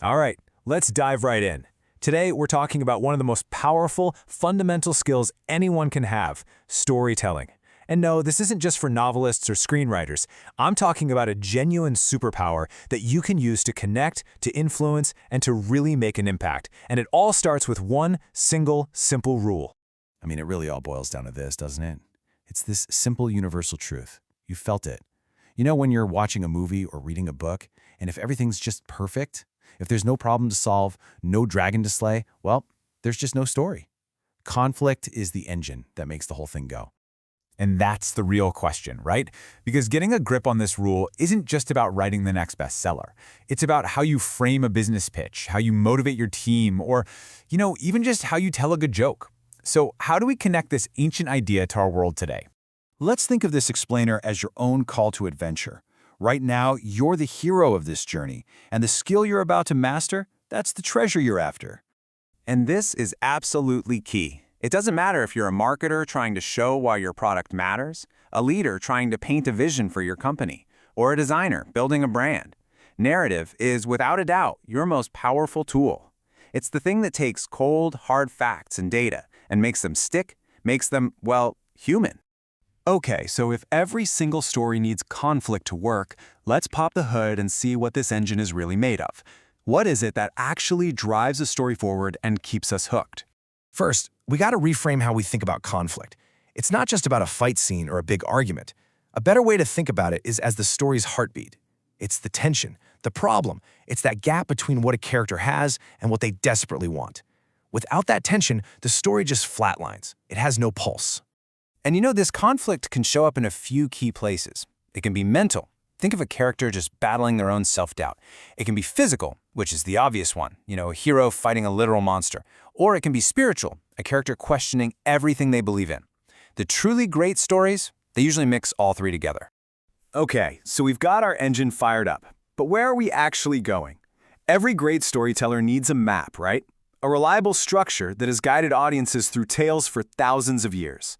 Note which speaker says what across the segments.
Speaker 1: All right, let's dive right in. Today, we're talking about one of the most powerful, fundamental skills anyone can have, storytelling. And no, this isn't just for novelists or screenwriters. I'm talking about a genuine superpower that you can use to connect, to influence, and to really make an impact. And it all starts with one single, simple rule.
Speaker 2: I mean, it really all boils down to this, doesn't it? It's this simple universal truth. You felt it. You know when you're watching a movie or reading a book, and if everything's just perfect, if there's no problem to solve, no dragon to slay, well, there's just no story. Conflict is the engine that makes the whole thing go.
Speaker 1: And that's the real question, right? Because getting a grip on this rule isn't just about writing the next bestseller. It's about how you frame a business pitch, how you motivate your team, or, even just how you tell a good joke. So how do we connect this ancient idea to our world today?
Speaker 2: Let's think of this explainer as your own call to adventure. Right now, you're the hero of this journey, and the skill you're about to master, that's the treasure you're after.
Speaker 3: And this is absolutely key. It doesn't matter if you're a marketer trying to show why your product matters, a leader trying to paint a vision for your company, or a designer building a brand. Narrative is, without a doubt, your most powerful tool. It's the thing that takes cold, hard facts and data and makes them stick, makes them, well, human.
Speaker 4: Okay, so if every single story needs conflict to work, let's pop the hood and see what this engine is really made of. What is it that actually drives a story forward and keeps us hooked?
Speaker 5: First, we got to reframe how we think about conflict. It's not just about a fight scene or a big argument. A better way to think about it is as the story's heartbeat. It's the tension, the problem. It's that gap between what a character has and what they desperately want. Without that tension, the story just flatlines. It has no pulse.
Speaker 3: And this conflict can show up in a few key places. It can be mental. Think of a character just battling their own self-doubt. It can be physical, which is the obvious one, a hero fighting a literal monster. Or it can be spiritual, a character questioning everything they believe in. The truly great stories, they usually mix all three together.
Speaker 4: Okay, so we've got our engine fired up. But where are we actually going? Every great storyteller needs a map, right? A reliable structure that has guided audiences through tales for thousands of years.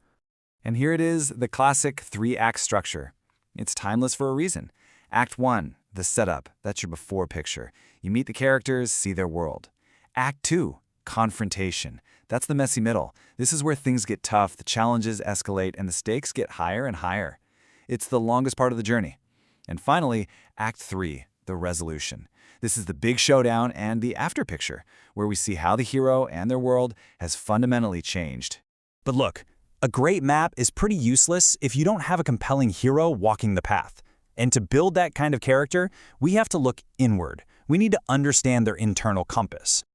Speaker 6: And here it is, the classic three-act structure. It's timeless for a reason. Act 1, the setup. That's your before picture. You meet the characters, see their world. Act 2, confrontation. That's the messy middle. This is where things get tough, the challenges escalate, and the stakes get higher and higher. It's the longest part of the journey. And finally, Act 3, the resolution. This is the big showdown and the after picture, where we see how the hero and their world has fundamentally changed.
Speaker 1: But look, a great map is pretty useless if you don't have a compelling hero walking the path. And to build that kind of character, we have to look inward. We need to understand their internal compass.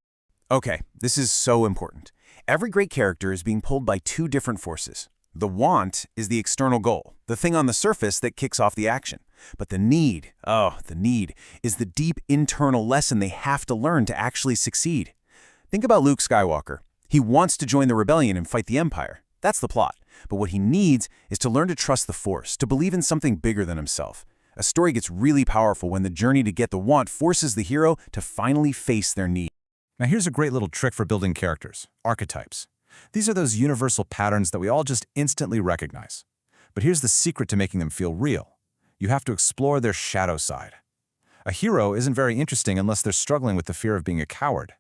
Speaker 3: Okay, this is so important. Every great character is being pulled by two different forces. The want is the external goal, the thing on the surface that kicks off the action. But the need is the deep internal lesson they have to learn to actually succeed. Think about Luke Skywalker. He wants to join the rebellion and fight the Empire. That's the plot. But what he needs is to learn to trust the Force, to believe in something bigger than himself. A story gets really powerful when the journey to get the want forces the hero to finally face their need.
Speaker 2: Now here's a great little trick for building characters, archetypes. These are those universal patterns that we all just instantly recognize. But here's the secret to making them feel real. You have to explore their shadow side. A hero isn't very interesting unless they're struggling with the fear of being a coward.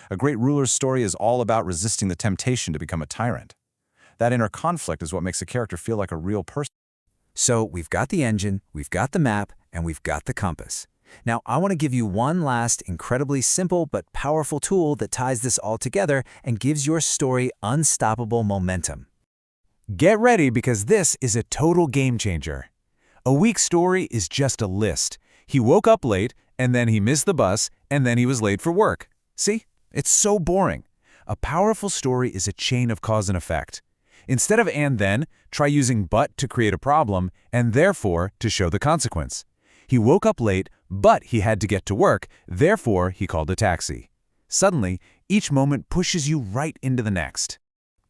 Speaker 2: A great ruler's story is all about resisting the temptation to become a tyrant. That inner conflict is what makes a character feel like a real person.
Speaker 6: So we've got the engine, we've got the map, and we've got the compass. Now I want to give you one last incredibly simple but powerful tool that ties this all together and gives your story unstoppable momentum.
Speaker 1: Get ready because this is a total game changer. A weak story is just a list. He woke up late, and then he missed the bus, and then he was late for work. See? It's so boring. A powerful story is a chain of cause and effect. Instead of and then, try using but to create a problem and therefore to show the consequence. He woke up late, but he had to get to work, therefore he called a taxi. Suddenly, each moment pushes you right into the next.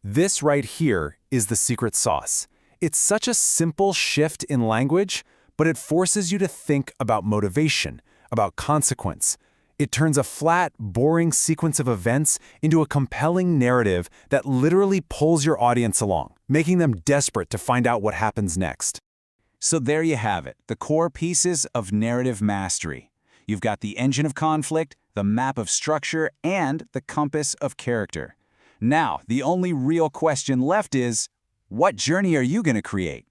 Speaker 4: This right here is the secret sauce. It's such a simple shift in language, but it forces you to think about motivation, about consequence. It turns a flat, boring sequence of events into a compelling narrative that literally pulls your audience along, making them desperate to find out what happens next.
Speaker 3: So there you have it, the core pieces of narrative mastery.
Speaker 6: You've got the engine of conflict, the map of structure, and the compass of character. Now, the only real question left is, what journey are you going to create?